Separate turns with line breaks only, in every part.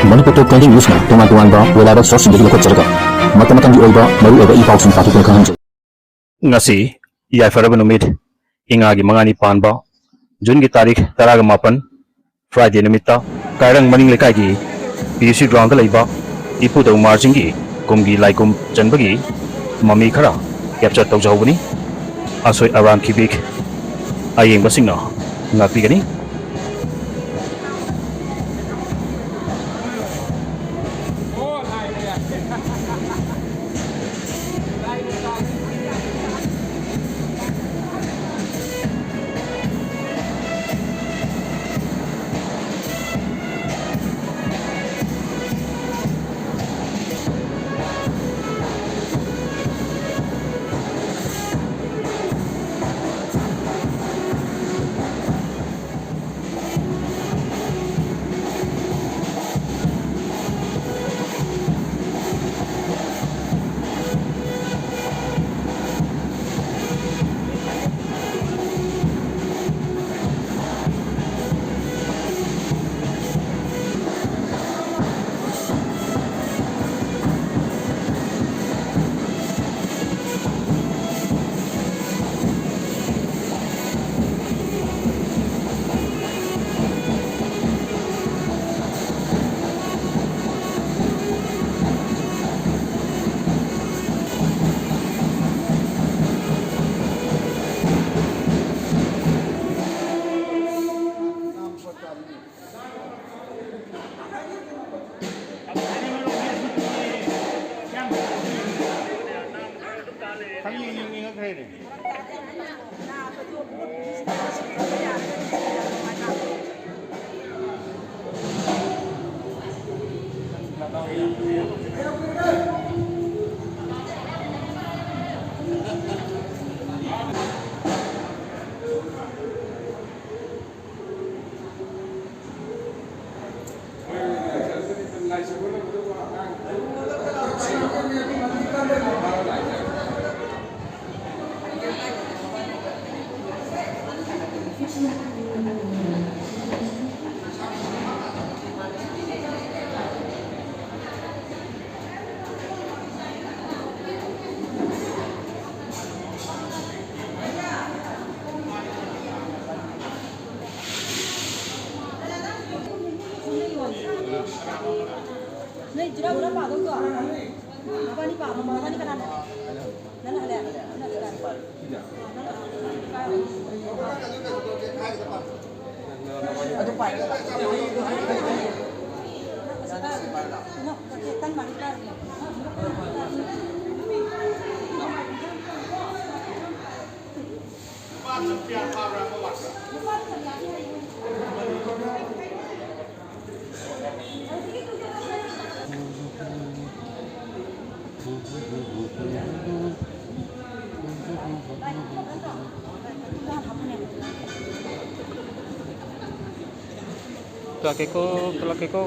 Manipur Top 20 Newsna tungan-tungan ba wala ba source hindi lokot jarga matamatang di oiba maru oiba ipaw sin patukon kahanjay ngasi yai faraba numit ingagi mangani panba June ki tarik taraga mapan Friday nimitta kairang maning lekai gi PUC ground da leiba ipu dau marching gi kumgi laikum janbagi mami khara capture tawjawbani asoi aram kibik ayeng basingna ngapi gani
Nih, jura berapa tuh tuh? Apa nih Pak? Mau apa nih kan ada? Nana ada? Nana ada? Aduh Pak. Mau paketan mangkar.
Telah keko.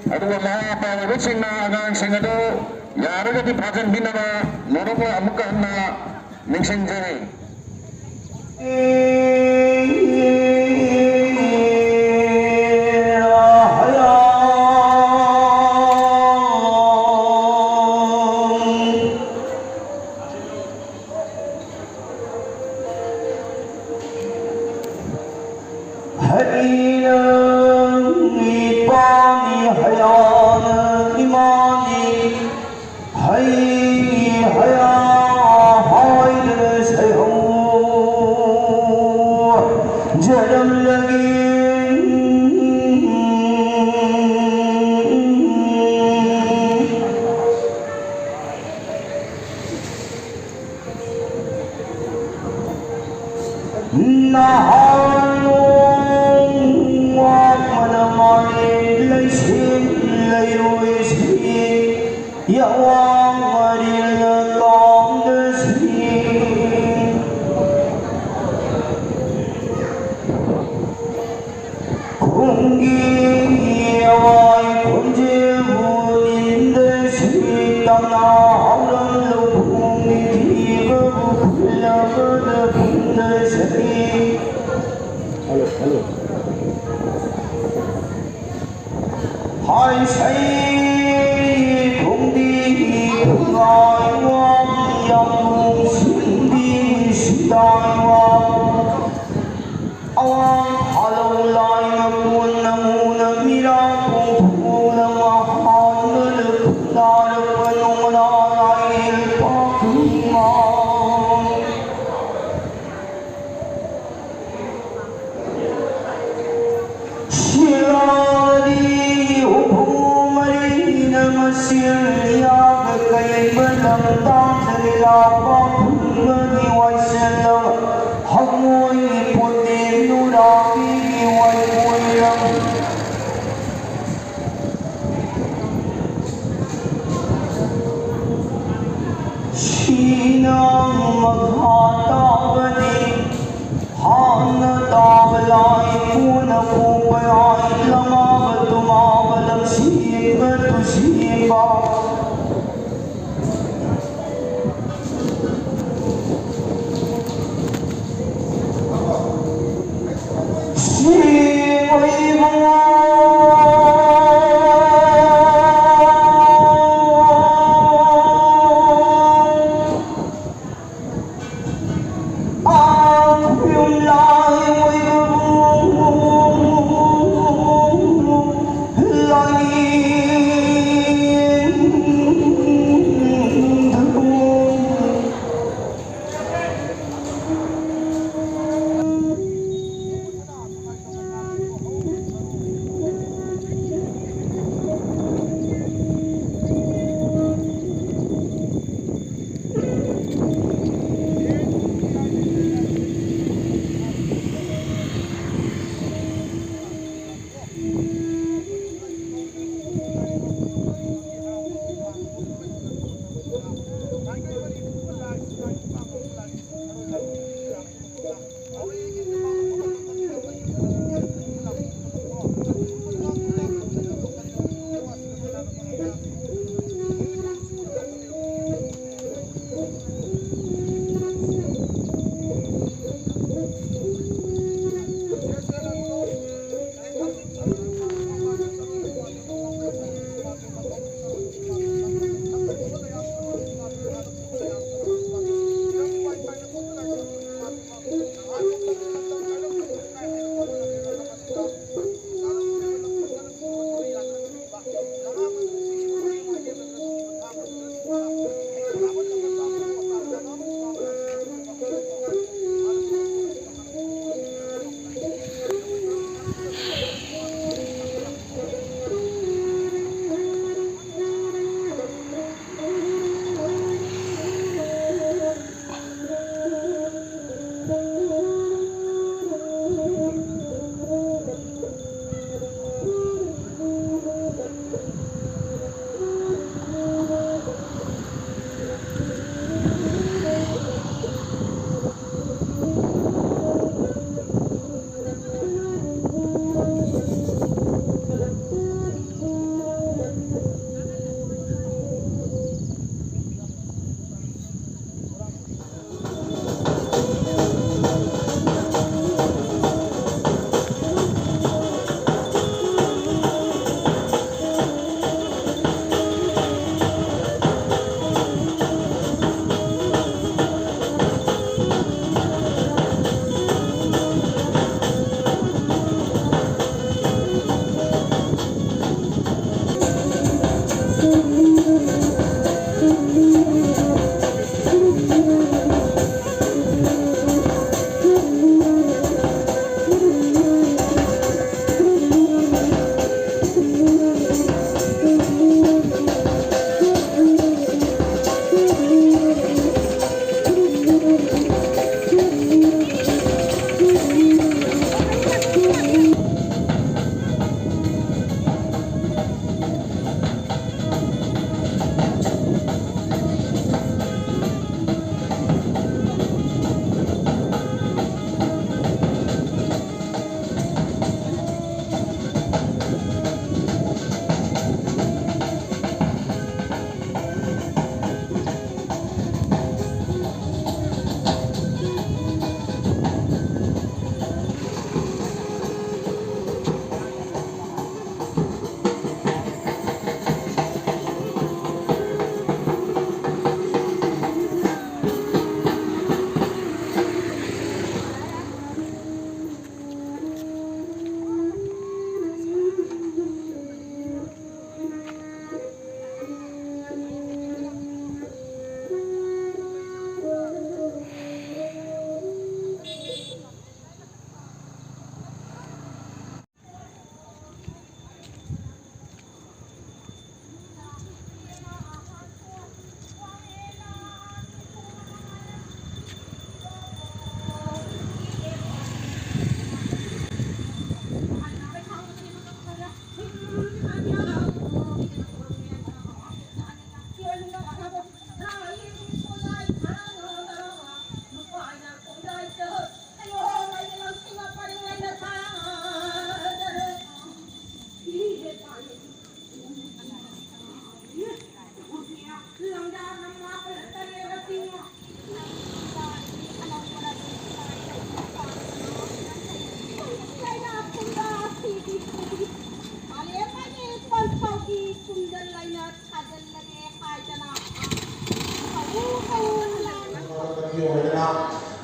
aduga mga pangulutsing na agang ado yara di pajan binaba norong amuka na ningsing jari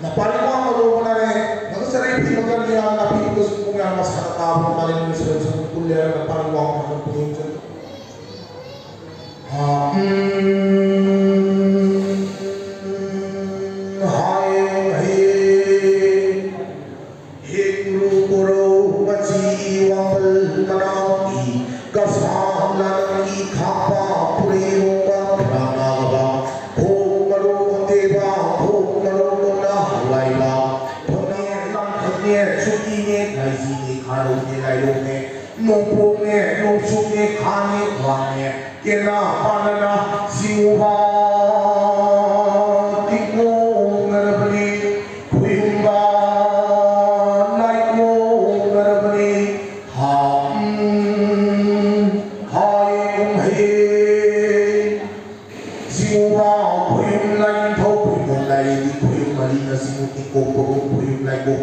na pariwa mo na rin nagsasabi mo na niya na pitos mo nga mas katabang na rin sa kulihan na pariwa mo na rin kena panana siwa tiko ngarabani kuimba naiko ngarabani hai siwa kuim lain thau kuim lain kuim mari na simu tiko ko kuim lai ko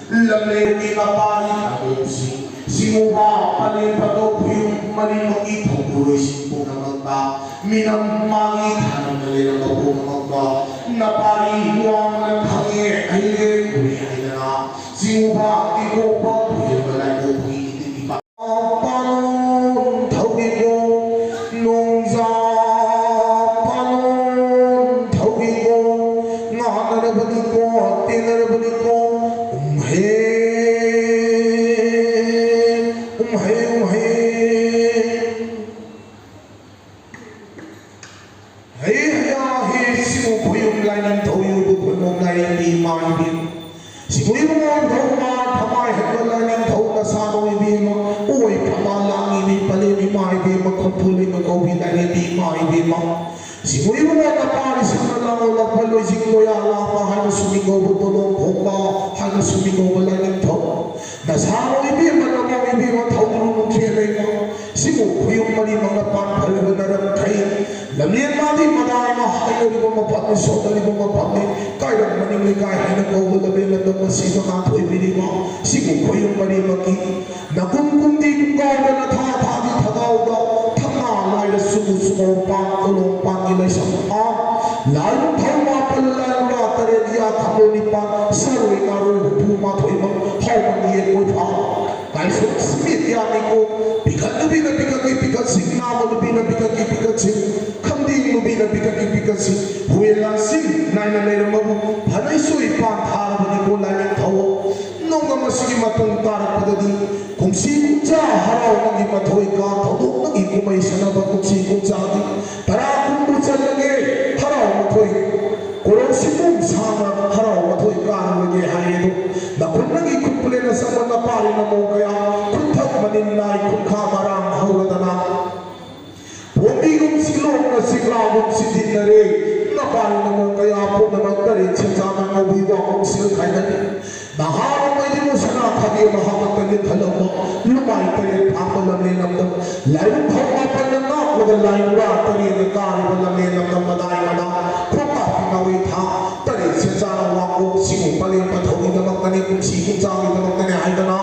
lamle ni kapani abusi simuha paling pato kuim mari makito kuis minang mangit hanang nalirang ako magba napariwang ng hangin ay kulihay na simuha iko pa kuya balay ko kuitin iba panon tawin ko nung sa panon tawin ko nga narabalik ko tinarabalik ko umhe Siguro mo na paris na lang o paloising mo yan lang mahal sumigaw mo tulong kung mahal sumigaw mo lang ito. Nasamo ibi man ang ibi mo taulong kailan mo. Siguro yung mali mga panpalaga na rin kayo. Lamlian natin madami mahal na mo mapatniso na mo mapatni. Kaya maning ligay na ko labi na naman sino nga ito ibili mo. Siguro yung mali maki. Na kung di ko na natatagi tagaw daw. Lai là sung sung pang tulong pang ilay sa mga lalu thauma palalay na taredia kamoni pang sarui ngaru puma to imang hawan niye ko pa kai so smith ya ni ko bigat sing na mo bigat sing khamding mo bigat sing huelang sing nai na lai mo bhanai sui pang thar ni ko lai thaw nong ga masigi matong tar padadi kung si cha haraw ng imathoy ka tawdok ng ikumay sa nabag kung si kung sadi para kung busan lagi haraw mathoy kurang si kung sana haraw mathoy ka ang lagi hayo na kung nang ikumpuli na sa mga pari na mo kaya kung tag maninay kung kamarang hawla na bumigong silong na siglawang si dinare na pari na mo kaya po na magdarin sa zaman na wiwa kung silkay na din Naharap ay di mo sana kami mahamat kanin halang mo lumay kanin ako lang ninamdam layo pawapan na nga walang layo ra kanin kari walang ninamdam maday mana kuka pinawit ha tanin siya sana wako simu paling patawin na magkanin kung sikong sa akin na magkanin ay na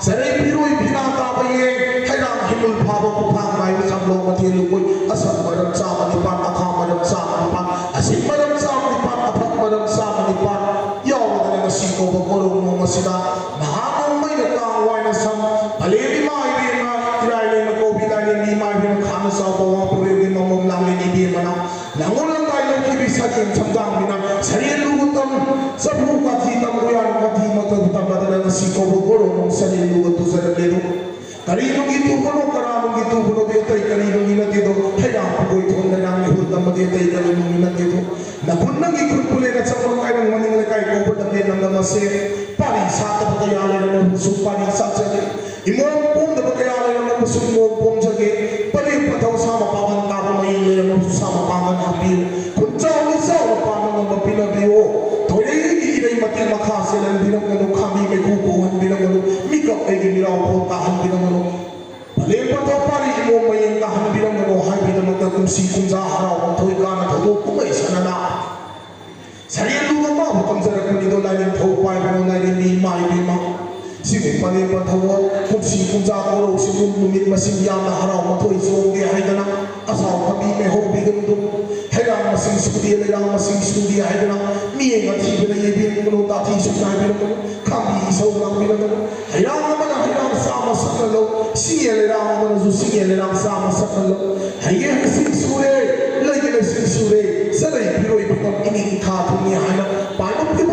sanay piro'y pinatabayin kailang himul pabang kupang may sablong matilukoy asal madam sa manipan akamadam sa manipan asin madam sa manipan apat madam sa manipan siko bagolong mo masina mahamong may nagkaway na sam palili maibin na ilaili magkobila ni maibin kami sa bawa pulili mamong lang inibin mana langulang tayo ng kibisakin samdang binang sarili lugutam sa bukat hitang kuyan pati matagutang batala na siko bagolong mong sarili luguto sa nalero karinong ito puno karamong ito puno betay karinong inatito hayang po ito na lang ihod na matitay karinong inatito na kung nang ikulpulin at sa mga kayo ng maning lakay ko po natin ang namasir paring sa ito pagkayalay na mabusog paring sa sagi imong pong na pagkayalay na mabusog imong pong sagi paring pataw sa mapapanta ko maingay na mabusog sa mapanganapil kung tsaw isaw na paano ng mapinabiyo tuloy iinay mating makasilan bilang ganun kami may kukuhan bilang ganun mikap ay giniraw po tahan bilang ganun paling pataw paring imong maying tahan bilang ganun hay bilang magkakong sikong sa haraw ang tuwi ka na talo kumay sa nana sarili mo ba bukang sarap mo nito lalim taupay mo lalim ni maibima sige paling pataw kung sikong sa kuro sikong lumit masingyang na haraw ang tuwi so le ra masing studi haidana mi nga thi bela ye bi ngolo ta thi su na bi ngolo khambi so na bi ngolo hayang mana hayang sa ma sakalo si le ra mana zu si le ra sa ma sakalo hayang sing sure le ye sing sure sa le bi ro bi ko ini kha thu ni haina pa no